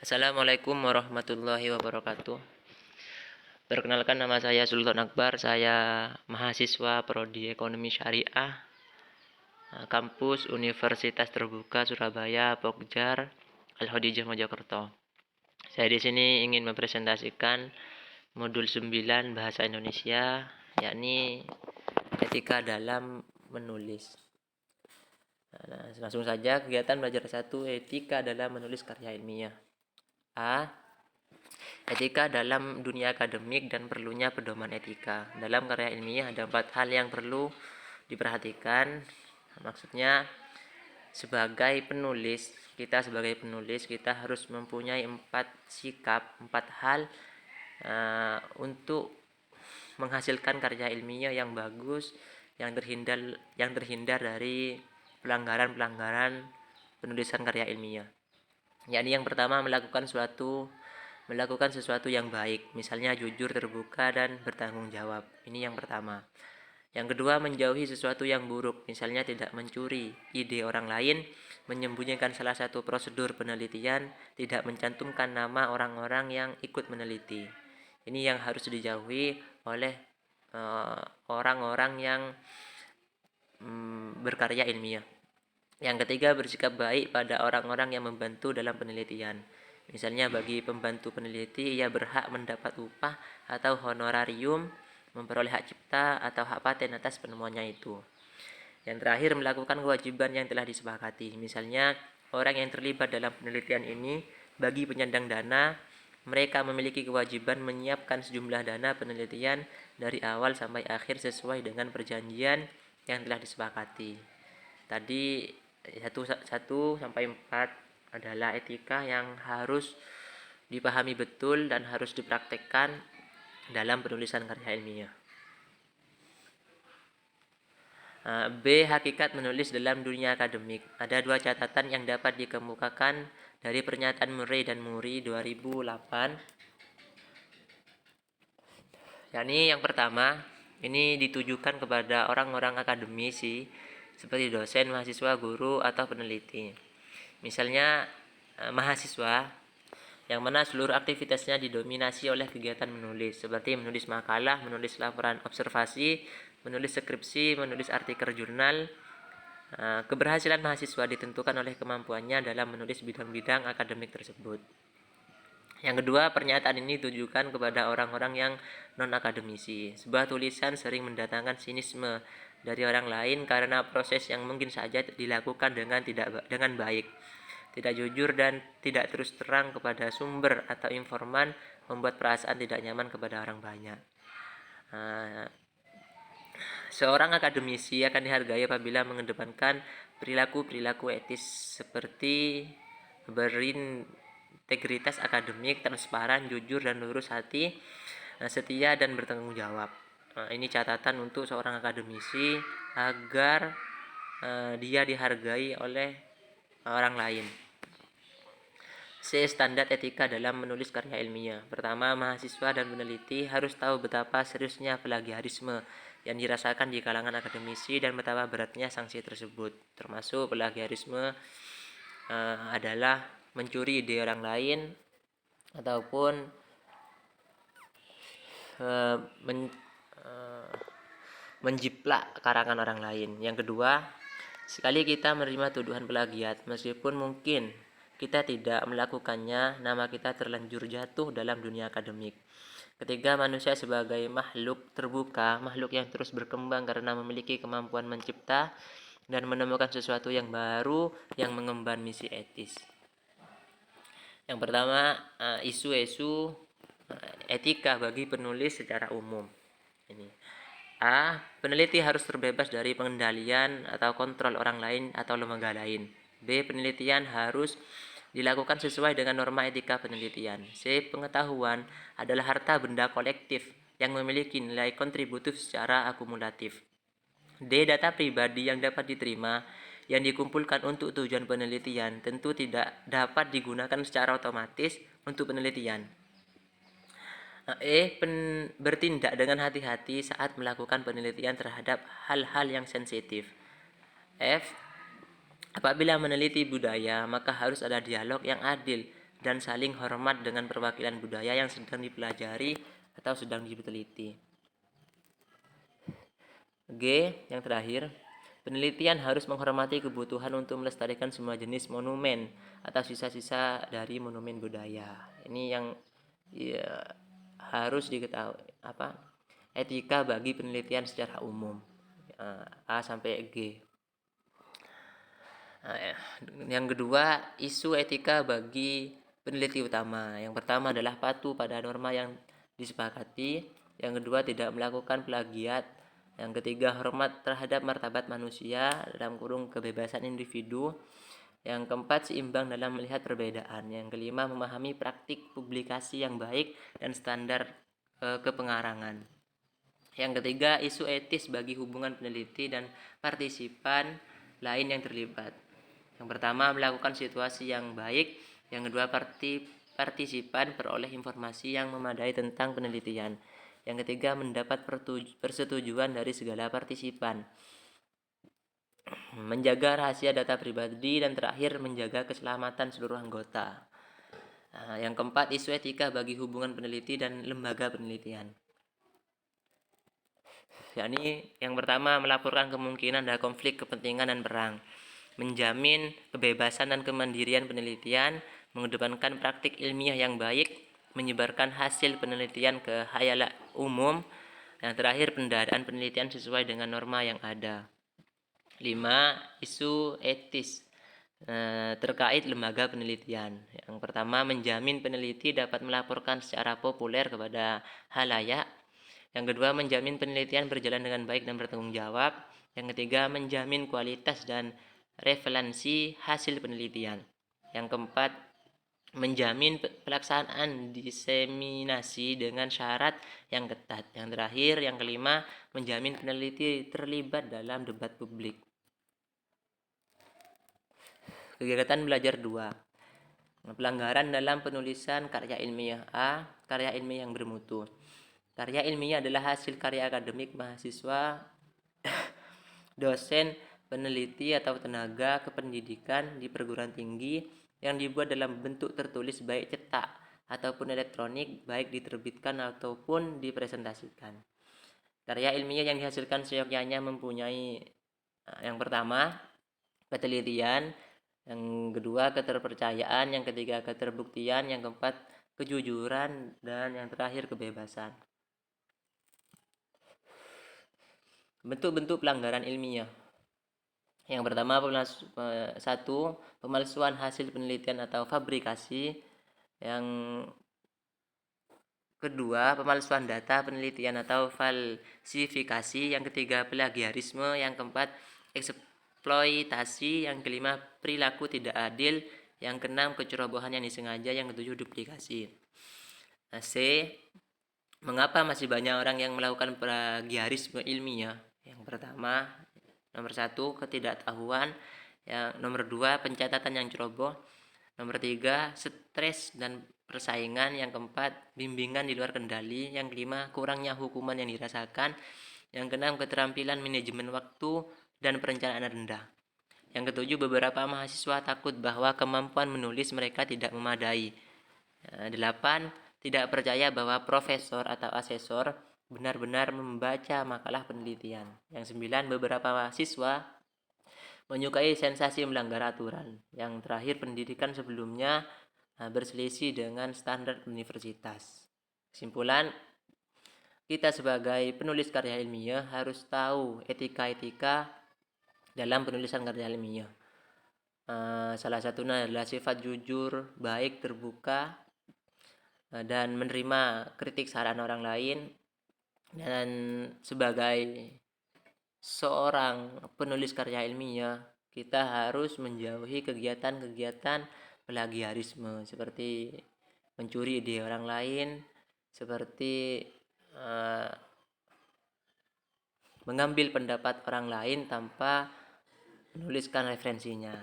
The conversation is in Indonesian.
Assalamualaikum warahmatullahi wabarakatuh. Perkenalkan, nama saya Sultan Akbar. Saya mahasiswa Prodi Ekonomi Syariah, kampus Universitas Terbuka Surabaya, Pokjar, Al-Khodijah Mojokerto. Saya di sini ingin mempresentasikan modul 9 Bahasa Indonesia, yakni etika dalam menulis. Nah, langsung saja kegiatan belajar 1, etika dalam menulis karya ilmiah. A. Etika dalam dunia akademik dan perlunya pedoman etika. Dalam karya ilmiah ada 4 hal yang perlu diperhatikan. Maksudnya sebagai penulis, kita harus mempunyai 4 sikap, 4 hal untuk menghasilkan karya ilmiah yang bagus, yang terhindar dari pelanggaran-pelanggaran penulisan karya ilmiah. Yakni yang pertama, melakukan sesuatu yang baik, misalnya jujur, terbuka, dan bertanggung jawab. Ini yang pertama. Yang kedua, menjauhi sesuatu yang buruk, misalnya tidak mencuri ide orang lain, menyembunyikan salah satu prosedur penelitian, tidak mencantumkan nama orang-orang yang ikut meneliti. Ini yang harus dijauhi oleh orang-orang yang berkarya ilmiah. Yang ketiga, bersikap baik pada orang-orang yang membantu dalam penelitian. Misalnya bagi pembantu peneliti, ia berhak mendapat upah atau honorarium, memperoleh hak cipta atau hak paten atas penemuannya itu. Yang terakhir, melakukan kewajiban yang telah disepakati. Misalnya, orang yang terlibat dalam penelitian ini, bagi penyandang dana, mereka memiliki kewajiban menyiapkan sejumlah dana penelitian dari awal sampai akhir sesuai dengan perjanjian yang telah disepakati. Tadi 1 sampai 4 adalah etika yang harus dipahami betul dan harus dipraktekkan dalam penulisan karya ilmiah. B. Hakikat menulis dalam dunia akademik. Ada 2 catatan yang dapat dikemukakan dari pernyataan Murray dan Muri 2008. Yakni yang pertama, ini ditujukan kepada orang-orang akademisi seperti dosen, mahasiswa, guru, atau peneliti. Misalnya mahasiswa yang mana seluruh aktivitasnya didominasi oleh kegiatan menulis, seperti menulis makalah, menulis laporan observasi, menulis skripsi, menulis artikel jurnal. Keberhasilan mahasiswa ditentukan oleh kemampuannya dalam menulis bidang-bidang akademik tersebut. Yang kedua, pernyataan ini ditujukan kepada orang-orang yang non-akademisi. Sebuah tulisan sering mendatangkan sinisme dari orang lain karena proses yang mungkin saja dilakukan dengan baik, tidak jujur, dan tidak terus terang kepada sumber atau informan, membuat perasaan tidak nyaman kepada orang banyak. Seorang akademisi akan dihargai apabila mengedepankan perilaku-perilaku etis seperti berintegritas akademik, transparan, jujur, dan lurus hati, setia, dan bertanggung jawab. Ini catatan untuk seorang akademisi agar dia dihargai oleh orang lain. C. Standar etika dalam menulis karya ilmiah. Pertama, mahasiswa dan peneliti harus tahu betapa seriusnya plagiarisme yang dirasakan di kalangan akademisi dan betapa beratnya sanksi tersebut. Termasuk plagiarisme adalah mencuri ide orang lain ataupun menjiplak karangan orang lain. Yang kedua, sekali kita menerima tuduhan plagiat, meskipun mungkin kita tidak melakukannya, nama kita terlanjur jatuh dalam dunia akademik. Ketiga, manusia sebagai makhluk terbuka, makhluk yang terus berkembang karena memiliki kemampuan mencipta dan menemukan sesuatu yang baru yang mengemban misi etis. Yang pertama, isu-isu etika bagi penulis secara umum. Ini. A. Peneliti harus terbebas dari pengendalian atau kontrol orang lain atau lembaga lain. B. Penelitian harus dilakukan sesuai dengan norma etika penelitian. C. Pengetahuan adalah harta benda kolektif yang memiliki nilai kontributif secara akumulatif. D. Data pribadi yang dapat diterima yang dikumpulkan untuk tujuan penelitian tentu tidak dapat digunakan secara otomatis untuk penelitian. Bertindak dengan hati-hati saat melakukan penelitian terhadap hal-hal yang sensitif. F. Apabila meneliti budaya, maka harus ada dialog yang adil dan saling hormat dengan perwakilan budaya yang sedang dipelajari atau sedang diteliti. G. Yang terakhir, penelitian harus menghormati kebutuhan untuk melestarikan semua jenis monumen atau sisa-sisa dari monumen budaya. Ini yang ya, harus diketahui etika bagi penelitian secara umum. A sampai G. Yang kedua, isu etika bagi peneliti utama. Yang pertama adalah patuh pada norma yang disepakati. Yang kedua, tidak melakukan plagiat. Yang ketiga, hormat terhadap martabat manusia dalam kurung kebebasan individu. Yang keempat, seimbang dalam melihat perbedaan. Yang kelima, memahami praktik publikasi yang baik dan standar kepengarangan. Yang ketiga, isu etis bagi hubungan peneliti dan partisipan lain yang terlibat. Yang pertama, melakukan situasi yang baik. Yang kedua, partisipan peroleh informasi yang memadai tentang penelitian. Yang ketiga, mendapat persetujuan dari segala partisipan. Menjaga rahasia data pribadi. Dan terakhir, menjaga keselamatan seluruh anggota. Yang keempat, isu etika bagi hubungan peneliti dan lembaga penelitian. Yakni yang pertama, melaporkan kemungkinan ada konflik kepentingan dan perang, menjamin kebebasan dan kemandirian penelitian, mengedepankan praktik ilmiah yang baik, menyebarkan hasil penelitian ke khalayak umum. Yang terakhir, pendanaan penelitian sesuai dengan norma yang ada. 5. Isu etis terkait lembaga penelitian. Yang pertama, menjamin peneliti dapat melaporkan secara populer kepada khalayak. Yang kedua, menjamin penelitian berjalan dengan baik dan bertanggung jawab. Yang ketiga, menjamin kualitas dan relevansi hasil penelitian. Yang keempat, menjamin pelaksanaan diseminasi dengan syarat yang ketat. Yang terakhir, yang kelima, menjamin peneliti terlibat dalam debat publik. Kegiatan belajar 2. Pelanggaran dalam penulisan karya ilmiah. A. Karya ilmiah yang bermutu. Karya ilmiah adalah hasil karya akademik mahasiswa, dosen, peneliti, atau tenaga kependidikan di perguruan tinggi yang dibuat dalam bentuk tertulis baik cetak ataupun elektronik, baik diterbitkan ataupun dipresentasikan. Karya ilmiah yang dihasilkan seyogyanya mempunyai yang pertama, ketelitian, yang kedua, keterpercayaan, yang ketiga, keterbuktian, yang keempat, kejujuran, dan yang terakhir, kebebasan. Bentuk-bentuk pelanggaran ilmiah. Yang pertama, pemalsuan hasil penelitian atau fabrikasi. Yang kedua, pemalsuan data penelitian atau falsifikasi. Yang ketiga, plagiarisme. Yang keempat, eksploitasi. Yang kelima, perilaku tidak adil. Yang keenam, kecerobohan yang disengaja. Yang ketujuh, duplikasi. C. Mengapa masih banyak orang yang melakukan plagiarisme ilmiah? Yang pertama, nomor 1, ketidaktahuan. Yang nomor 2, pencatatan yang ceroboh. Nomor 3, stres dan persaingan. Yang keempat, bimbingan di luar kendali. Yang kelima, kurangnya hukuman yang dirasakan. Yang keenam, keterampilan manajemen waktu dan perencanaan rendah. Yang ketujuh, beberapa mahasiswa takut bahwa kemampuan menulis mereka tidak memadai. 8. Tidak percaya bahwa profesor atau asesor benar-benar membaca makalah penelitian. Yang 9. Beberapa mahasiswa menyukai sensasi melanggar aturan. Yang terakhir, pendidikan sebelumnya berselisih dengan standar universitas. Kesimpulan, kita sebagai penulis karya ilmiah harus tahu etika-etika dalam penulisan karya ilmiah. Salah satunya adalah sifat jujur, baik, terbuka, dan menerima kritik saran orang lain. Dan sebagai seorang penulis karya ilmiah, kita harus menjauhi kegiatan-kegiatan plagiarisme seperti mencuri ide orang lain, seperti mengambil pendapat orang lain tanpa menuliskan referensinya.